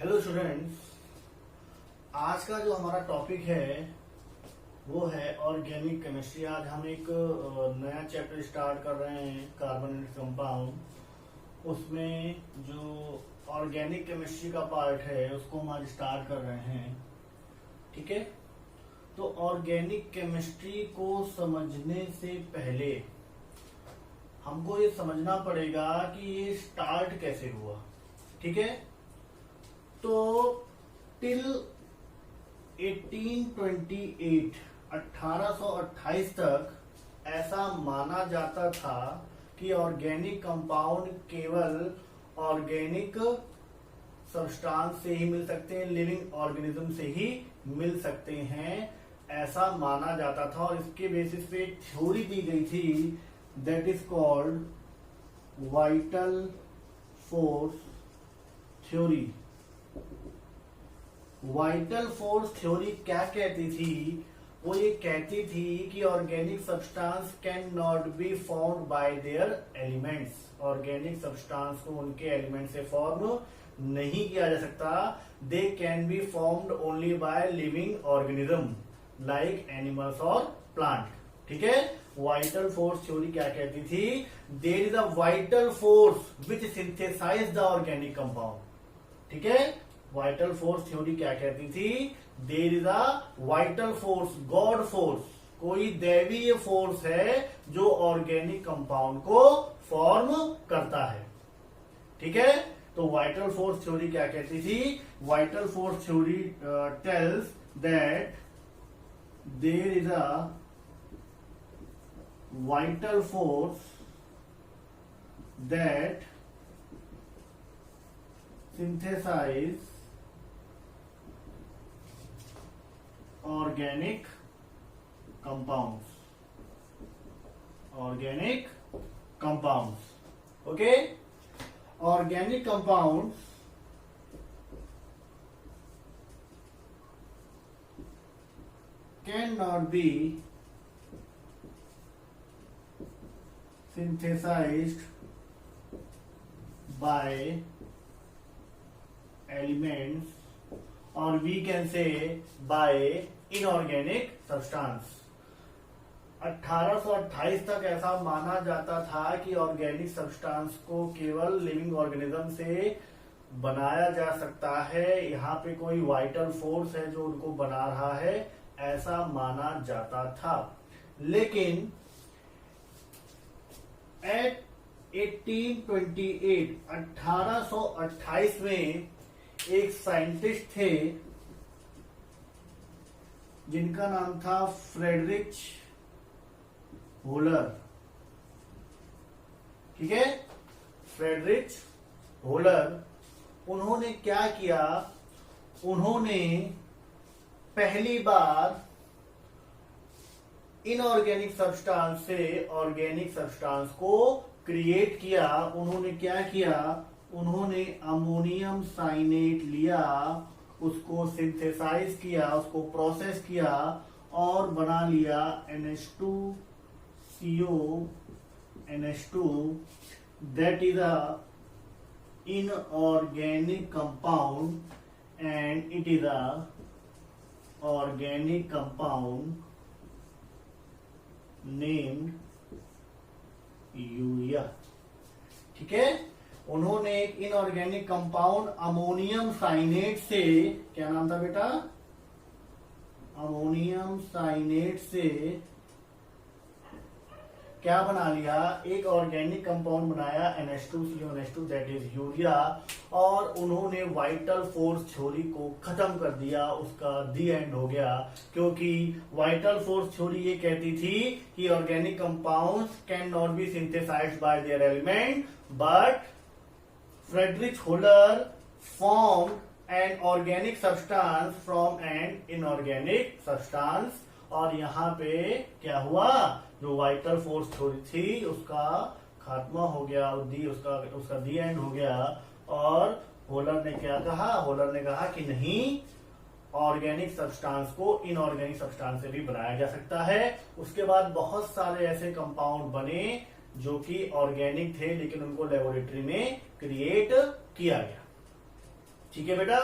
Hello students, आज का जो हमारा टॉपिक है वो है ऑर्गेनिक केमिस्ट्री। आज हम एक नया चैप्टर स्टार्ट कर रहे हैं, कार्बोनेटेड कंपाउंड। उसमें जो ऑर्गेनिक केमिस्ट्री का पार्ट है उसको हम आज स्टार्ट कर रहे हैं। ठीक है, तो ऑर्गेनिक केमिस्ट्री को समझने से पहले हमको ये समझना पड़ेगा कि ये स्टार्ट कैसे हुआ। ठीक है, तो टिल 1828 तक ऐसा माना जाता था कि ऑर्गेनिक कंपाउंड केवल ऑर्गेनिक सब्सटेंस से ही मिल सकते हैं, लिविंग ऑर्गेनिज्म से ही मिल सकते हैं, ऐसा माना जाता था। और इसके बेसिस पे एक थ्योरी दी गई थी, that is called vital force theory. Vital force theory क्या कहती थी? वो ये कहती थी कि organic substance can not be formed by their elements. Organic substance को उनके एलिमेंट से फॉर्म नहीं किया जा सकता। They can be formed only by living organism like animals और प्लांट। ठीक है, वाइटल फोर्स थ्योरी क्या कहती थी? There is a vital force which synthesize the organic compound. ठीक है, वाइटल फोर्स थ्योरी क्या कहती थी? There is a vital force, god force, कोई दैवीय फोर्स है जो ऑर्गेनिक कंपाउंड को फॉर्म करता है। ठीक है, तो वाइटल फोर्स थ्योरी क्या कहती थी? Vital force theory tells that there is a vital force that synthesize organic compounds. Organic compounds. Okay? Organic compounds cannot be synthesized by elements, or we can say by inorganic substance। 1828 तक ऐसा माना जाता था कि organic substance को केवल living organism से बनाया जा सकता है। यहाँ पे कोई वाइटल फोर्स है जो उनको बना रहा है, ऐसा माना जाता था। लेकिन एट 1828 में एक साइंटिस्ट थे जिनका नाम था फ्रेडरिच होलर। ठीक है, फ्रेडरिच होलर। उन्होंने क्या किया? उन्होंने पहली बार इनऑर्गेनिक सब्सटेंस से ऑर्गेनिक सब्सटेंस को क्रिएट किया। उन्होंने क्या किया? उन्होंने अमोनियम साइनेट लिया, उसको सिंथेसाइज किया, उसको प्रोसेस किया और बना लिया NH2CO NH2। That is a inorganic compound and it is a organic compound named urea. ठीक है, उन्होंने एक इनऑर्गेनिक कंपाउंड अमोनियम साइनेट से, क्या नाम था बेटा? अमोनियम साइनेट से क्या बना लिया? एक ऑर्गेनिक कंपाउंड बनाया NH2CO दैट इज यूरिया। और उन्होंने वाइटल फोर्स थ्योरी को खत्म कर दिया, उसका दी एंड हो गया। क्योंकि वाइटल फोर्स थ्योरी ये कहती थी कि organic compounds can not be synthesized by their element, but Friedrich Holler formed an organic substance from an inorganic substance। और यहाँ पे क्या हुआ? जो वाइटल फोर्स थ्योरी थी उसका खात्मा हो गया, उसका दी एंड हो गया। और होलर ने क्या कहा? होलर ने कहा कि नहीं, ऑर्गेनिक सब्सटेंस को इनऑर्गेनिक सब्सटेंस से भी बनाया जा सकता है। उसके बाद बहुत सारे ऐसे कंपाउंड बने जो कि ऑर्गेनिक थे, लेकिन उनको लेबोरेटरी में क्रिएट किया गया। ठीक है बेटा।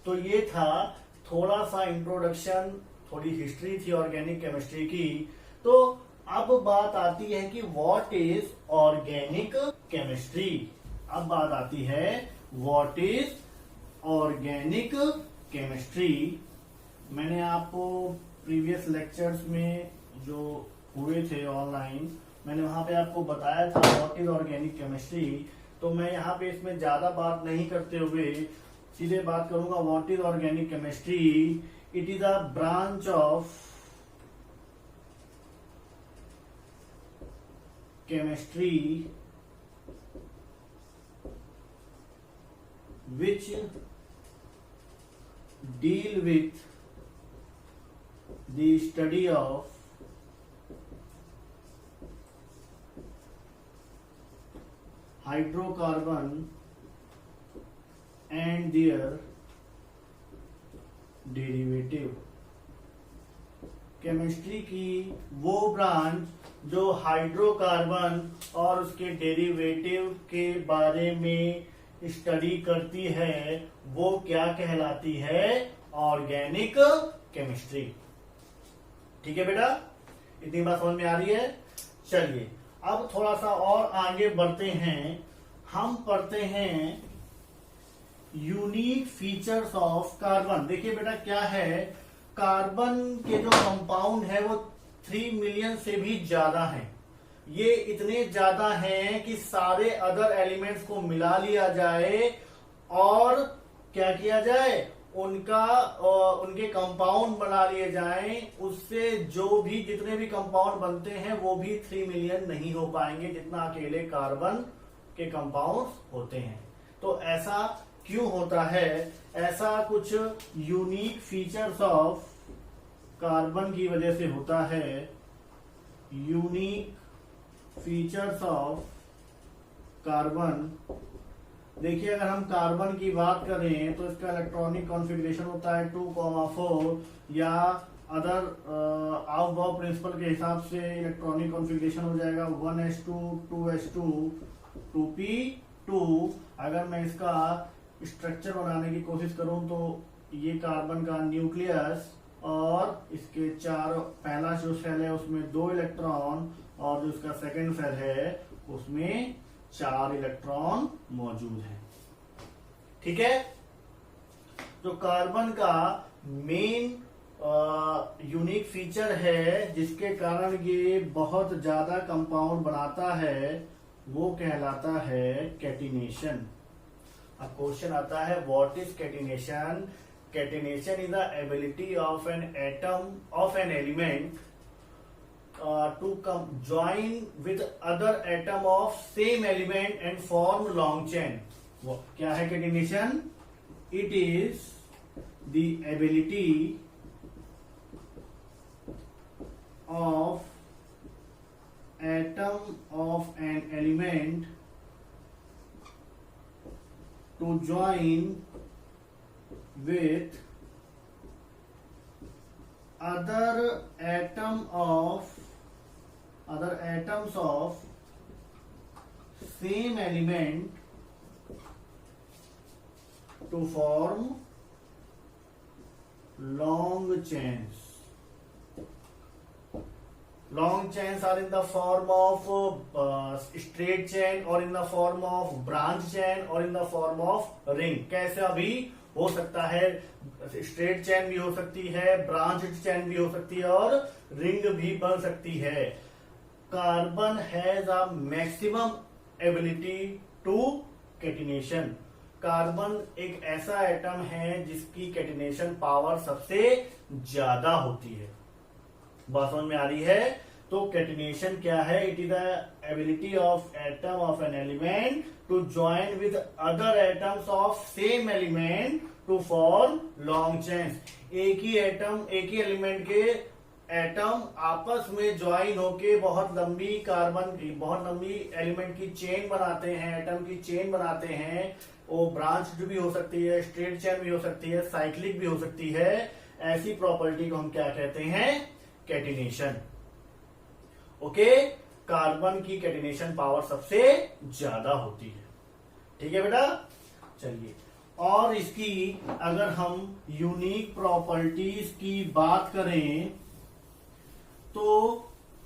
तो ये था थोड़ा सा इंट्रोडक्शन, थोड़ी हिस्ट्री थी ऑर्गेनिक केमिस्ट्री की। तो अब बात आती है कि व्हाट इज ऑर्गेनिक केमिस्ट्री। अब बात आती है व्हाट इज ऑर्गेनिक केमिस्ट्री। मैंने आपको प्रीवियस लेक्चर्स में जो हुए थे ऑनलाइन, मैंने वहां पे आपको बताया था व्हाट इज ऑर्गेनिक केमिस्ट्री। तो मैं यहाँ पे इसमें ज्यादा बात नहीं करते हुए सीधे बात करूंगा। What is organic chemistry? It is a branch of chemistry which deal with the study of hydrocarbon and their derivative। Chemistry की वो ब्रांच जो हाइड्रोकार्बन और उसके डेरिवेटिव के बारे में स्टडी करती है, वो क्या कहलाती है? Organic chemistry. ठीक है बेटा, इतनी बात समझ में आ रही है। चलिए अब थोड़ा सा और आगे बढ़ते हैं। हम पढ़ते हैं यूनिक फीचर्स ऑफ कार्बन। देखिए बेटा क्या है, कार्बन के जो कंपाउंड है वो 3 मिलियन से भी ज्यादा हैं। ये इतने ज्यादा हैं कि सारे अदर एलिमेंट्स को मिला लिया जाए और क्या किया जाए, उनके कंपाउंड बना लिए जाएं। उससे जो भी जितने भी कंपाउंड बनते हैं वो भी 3 मिलियन नहीं हो पाएंगे जितना अकेले कार्बन के कंपाउंड्स होते हैं। तो ऐसा क्यों होता है? ऐसा कुछ यूनिक फीचर्स ऑफ कार्बन की वजह से होता है। Unique features of carbon. देखिए अगर हम कार्बन की बात करें तो इसका इलेक्ट्रॉनिक कॉन्फ़िगरेशन होता है 2,4 या अदर आउट प्रिंसिपल के हिसाब से इलेक्ट्रॉनिक कॉन्फ़िगरेशन हो जाएगा 1s2 2s2 2p2। अगर मैं इसका स्ट्रक्चर बनाने की कोशिश करूं तो ये कार्बन का न्यूक्लियस और इसके पहला जो सेल है उसमें 2 इलेक्ट्रॉन और जो उसका सेकेंड सेल है उसमें 4 इलेक्ट्रॉन मौजूद है। ठीक है, तो कार्बन का मेन यूनिक फीचर है जिसके कारण ये बहुत ज्यादा कंपाउंड बनाता है, वो कहलाता है कैटिनेशन। अब क्वेश्चन आता है what is catenation? Catenation is the ability of an atom of an element to join with other atom of same element and form long chain। क्या है catenation? It is the ability of atom of an element to join with other atoms of same element to form long chains। Long chains are in the form of straight chain or in the form of branch chain or in the form of ring। कैसे अभी हो सकता है, straight chain भी हो सकती है, branch chain भी हो सकती है और रिंग भी बन सकती है। Carbon has a maximum ability to catenation. Carbon एक ऐसा एटम है जिसकी कैटिनेशन पावर सबसे ज्यादा होती है। बात समझ में आ रही है? तो कैटिनेशन क्या है? It is the ability of atom of an element to join with other atoms of same element to form long chains. एक ही एलिमेंट के एटम आपस में ज्वाइन होके बहुत लंबी एलिमेंट की चेन बनाते हैं, एटम की चेन बनाते हैं। वो ब्रांच भी हो सकती है, स्ट्रेट चेन भी हो सकती है, साइक्लिक भी हो सकती है। ऐसी प्रॉपर्टी को हम क्या कहते हैं? कैटिनेशन। ओके, कार्बन की कैटिनेशन पावर सबसे ज्यादा होती है। ठीक है बेटा, चलिए और इसकी अगर हम यूनिक प्रॉपर्टीज की बात करें तो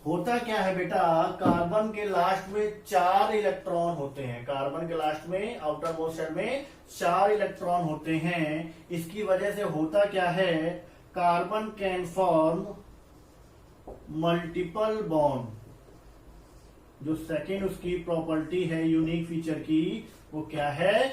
होता क्या है बेटा, कार्बन के लास्ट में 4 इलेक्ट्रॉन होते हैं। कार्बन के लास्ट में आउटर मोस्ट शेल में 4 इलेक्ट्रॉन होते हैं। इसकी वजह से होता क्या है, carbon can form multiple bond. जो सेकेंड उसकी प्रॉपर्टी है यूनिक फीचर की, वो क्या है,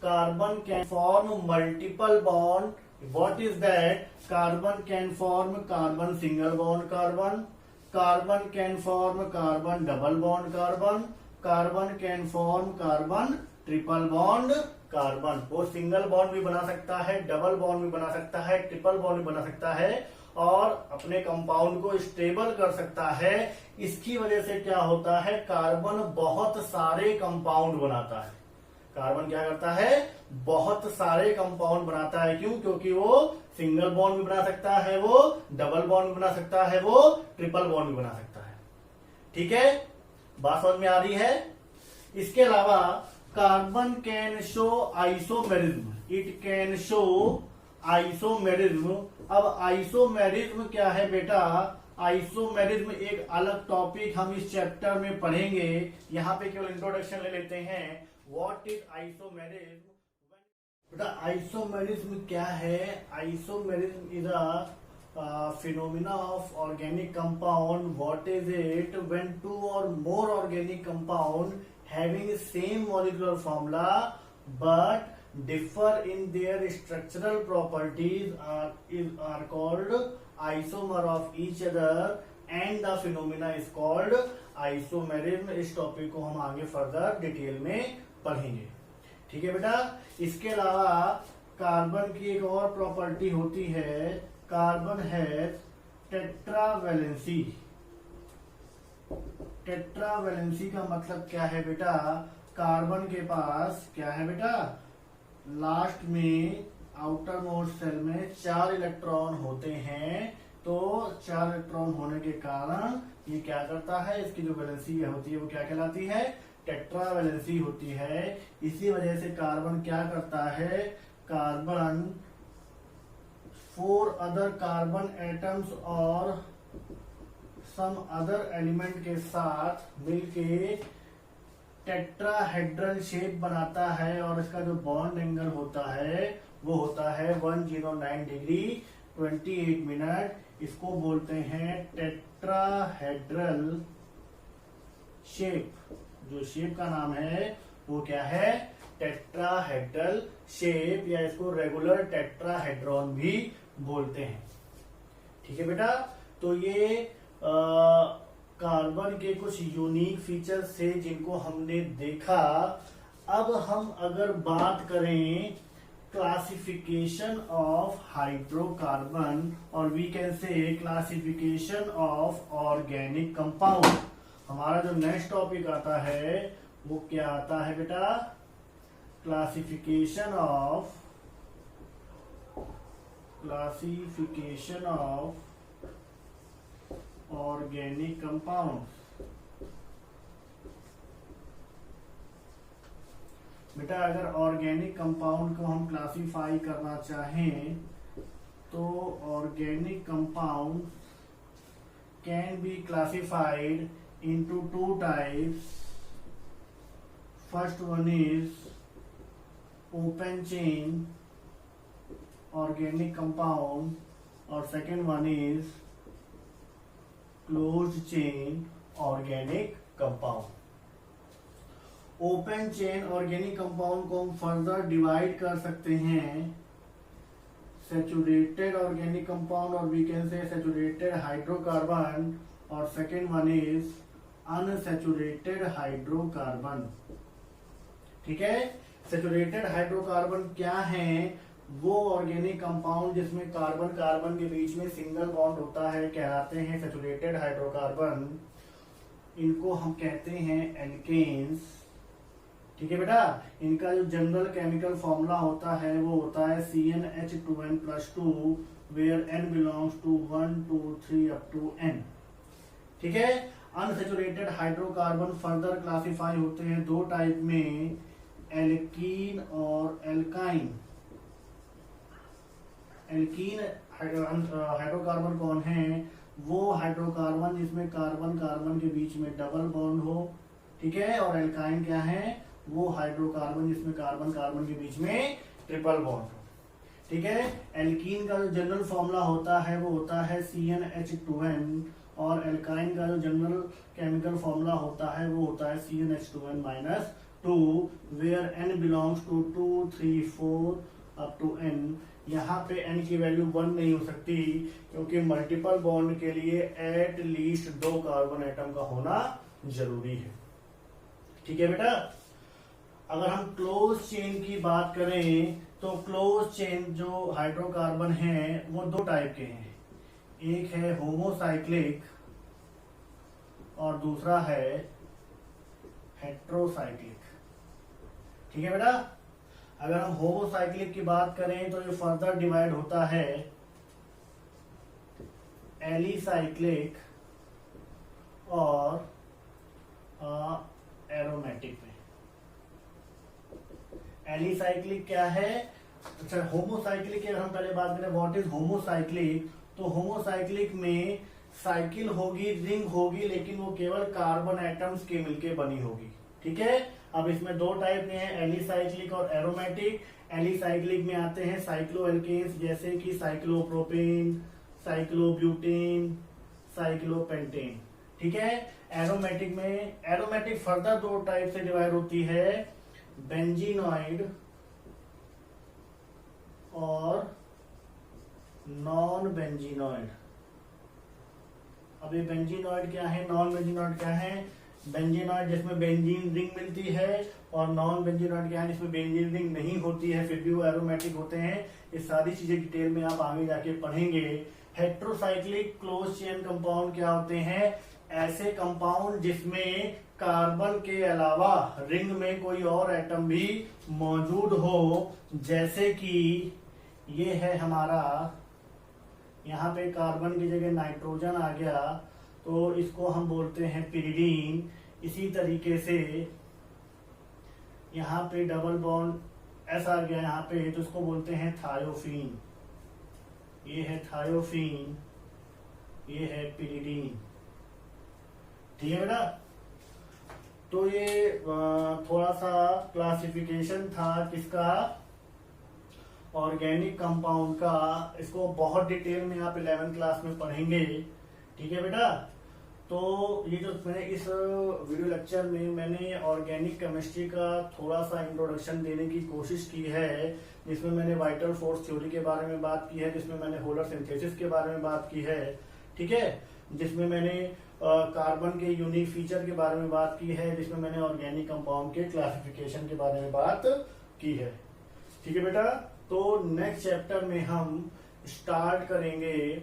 carbon can form multiple bond. What is that, carbon can form carbon single bond carbon, carbon can form carbon double bond carbon, carbon can form carbon triple bond carbon. वो single bond भी बना सकता है, double bond भी बना सकता है, triple bond भी बना सकता है और अपने कंपाउंड को स्टेबल कर सकता है। इसकी वजह से क्या होता है, कार्बन बहुत सारे कंपाउंड बनाता है। कार्बन क्या करता है, बहुत सारे कंपाउंड बनाता है। क्यों, क्योंकि वो सिंगल बॉन्ड भी बना सकता है, वो डबल बॉन्ड भी बना सकता है, वो ट्रिपल बॉन्ड भी बना सकता है। ठीक है, बात समझ में आ रही है। इसके अलावा carbon can show isomerism, it can show isomerism. अब आइसोमेरिज्म क्या है बेटा, आइसोमेरिज्म एक अलग टॉपिक हम इस चैप्टर में पढ़ेंगे। यहाँ पे केवल इंट्रोडक्शन ले लेते हैं। What is isomerism. बेटा आइसोमेरिज्म क्या है, isomerism is a phenomena of organic compound. What is it, when 2 or more organic compound having same molecular formula but differ in their structural properties are called isomer of each other and the phenomena is called isomerism। इस topic को हम आगे further detail में पढ़ेंगे। ठीक है बेटा, इसके अलावा कार्बन की एक और प्रॉपर्टी होती है, कार्बन हैज टेट्रावैलेंसी। टेट्रावैलेंसी का मतलब क्या है बेटा, कार्बन के पास क्या है बेटा, लास्ट में आउटर मोस्ट सेल में 4 इलेक्ट्रॉन होते हैं। तो 4 इलेक्ट्रॉन होने के कारण ये क्या करता है, इसकी जो वैलेंसी होती है वो क्या कहलाती है, टेट्रावैलेंसी होती है। इसी वजह से कार्बन क्या करता है, कार्बन 4 अदर कार्बन एटम्स और सम अदर एलिमेंट के साथ मिलके टेट्राहेड्रल शेप बनाता है और इसका जो बॉन्ड एंगल होता है वो होता है 109 डिग्री 28 मिनट। इसको बोलते हैं टेट्राहेड्रल शेप। जो शेप का नाम है वो क्या है, टेट्राहेड्रल शेप, या इसको रेगुलर टेट्राहेड्रॉन भी बोलते हैं। ठीक है बेटा, तो ये कार्बन के कुछ यूनिक फीचर्स थे जिनको हमने देखा। अब हम अगर बात करें क्लासिफिकेशन ऑफ हाइड्रोकार्बन और we can say classification of organic compound, हमारा जो नेक्स्ट टॉपिक आता है वो क्या आता है बेटा, क्लासिफिकेशन ऑफ ऑर्गेनिक कंपाउंड। बेटा अगर ऑर्गेनिक कंपाउंड को हम क्लासिफाई करना चाहें तो organic compound can be classified into 2 types। First one is open chain organic compound और second one is closed chain organic compound। Open chain organic compound को हम फर्दर डिवाइड कर सकते हैं सैचुरेटेड ऑर्गेनिक कंपाउंड और we can say saturated hydrocarbon और second one is unsaturated hydrocarbon. ठीक है, सैचुरेटेड हाइड्रोकार्बन क्या है, वो ऑर्गेनिक कंपाउंड जिसमें कार्बन कार्बन के बीच में सिंगल बॉन्ड होता है कहलाते हैं सैचुरेटेड हाइड्रोकार्बन। इनको हम कहते हैं एल्केन्स। ठीक है बेटा, इनका जो जनरल केमिकल फॉर्मूला होता है वो होता है CnH2n+2 where n belongs to 1 2 3 up to n। ठीक है, अनसैचुरेटेड हाइड्रोकार्बन फर्दर क्लासिफाई होते हैं 2 टाइप में, एल्कीन और एल्काइन। एल्कीन हाइड्रोकार्बन कौन है? वो हाइड्रोकार्बन जिसमें कार्बन कार्बन के बीच में डबल बॉन्ड हो, ठीक है। और एल्काइन क्या है? वो हाइड्रोकार्बन जिसमें कार्बन कार्बन के बीच में ट्रिपल बॉन्ड हो, ठीक है। एल्कीन का जो जनरल फॉर्मूला होता है वो होता है CnH2n, और एल्काइन का जो जनरल केमिकल फॉर्मूला होता है वो होता है CnH2n-2, where n belongs to 2, 3, 4 up to n। यहाँ पे n की वैल्यू 1 नहीं हो सकती, क्योंकि मल्टीपल बॉन्ड के लिए एट लीस्ट 2 कार्बन एटम का होना जरूरी है, ठीक है बेटा। अगर हम क्लोज चेन की बात करें तो क्लोज चेन जो हाइड्रोकार्बन है वो 2 टाइप के हैं। एक है होमोसाइक्लिक और दूसरा है हेट्रोसाइक्लिक, ठीक है बेटा। अगर हम होमोसाइक्लिक की बात करें तो ये फर्दर डिवाइड होता है एलिसाइक्लिक और एरोमेटिक में। एलिसाइक्लिक क्या है? अच्छा, होमोसाइक्लिक की अगर हम पहले बात करें व्हाट इज होमोसाइक्लिक, तो होमोसाइक्लिक में साइकिल होगी, रिंग होगी, लेकिन वो केवल कार्बन एटम्स के मिलके बनी होगी, ठीक है। अब इसमें 2 टाइप में है, एलिसाइक्लिक और एरोमेटिक। एलिसाइक्लिक में आते हैं साइक्लोएल्केन्स जैसे कि साइक्लोप्रोपेन, साइक्लोब्यूटेन, साइक्लोपेंटेन, ठीक है। एरोमेटिक में, एरोमेटिक फर्दर 2 टाइप से डिवाइड होती है, बेंजीनॉइड और नॉन बेंजीनॉइड। अब ये बेंजीनॉइड क्या है, नॉन बेंजीनॉइड क्या है? बेंजीनॉइड जिसमें बेंजीन रिंग मिलती है, और नॉन बेंजीनॉइड क्या है जिसमें बेंजीन रिंग नहीं होती है, फिर भी वो एरोमेटिक होते हैं। ये सारी चीजें डिटेल में आप आगे जाके पढ़ेंगे। हेट्रोसाइक्लिक क्लोज चेन कंपाउंड क्या होते हैं? ऐसे कंपाउंड जिसमें कार्बन के अलावा रिंग में कोई और एटम भी मौजूद हो, जैसे कि ये है हमारा, यहाँ पे कार्बन की जगह नाइट्रोजन आ गया तो इसको हम बोलते हैं पिरिडीन। इसी तरीके से यहाँ पे डबल बॉन्ड ऐसा आ गया यहाँ पे, तो इसको बोलते हैं थायोफीन। ये है थायोफीन, ये है पिरिडीन, ठीक है बेटा। तो ये थोड़ा सा क्लासिफिकेशन था किसका, ऑर्गेनिक कंपाउंड का। इसको बहुत डिटेल में आप 11th क्लास में पढ़ेंगे, ठीक है बेटा। तो ये जो मैंने इस वीडियो लेक्चर में मैंने ऑर्गेनिक केमिस्ट्री का थोड़ा सा इंट्रोडक्शन देने की कोशिश की है, जिसमें मैंने वाइटल फोर्स थ्योरी के बारे में बात की है, जिसमें मैंने होलर सिंथेसिस के बारे में बात की है, ठीक है, जिसमें मैंने कार्बन के यूनिक फीचर के बारे में बात की है, जिसमें मैंने ऑर्गेनिक कंपाउंड के क्लासिफिकेशन के बारे में बात की है, ठीक है बेटा। तो नेक्स्ट चैप्टर में हम स्टार्ट करेंगे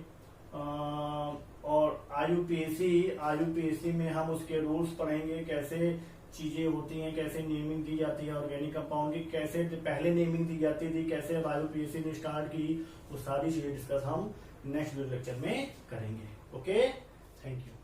और आईयूपीएसी में हम उसके रूल्स पढ़ेंगे, कैसे चीजें होती हैं, कैसे नेमिंग दी जाती है ऑर्गेनिक कंपाउंड की, कैसे पहले नेमिंग दी जाती थी, कैसे अब आईयूपीएसी ने स्टार्ट की, वो सारी चीजें डिस्कस हम नेक्स्ट लेक्चर में करेंगे। Okay, thank you.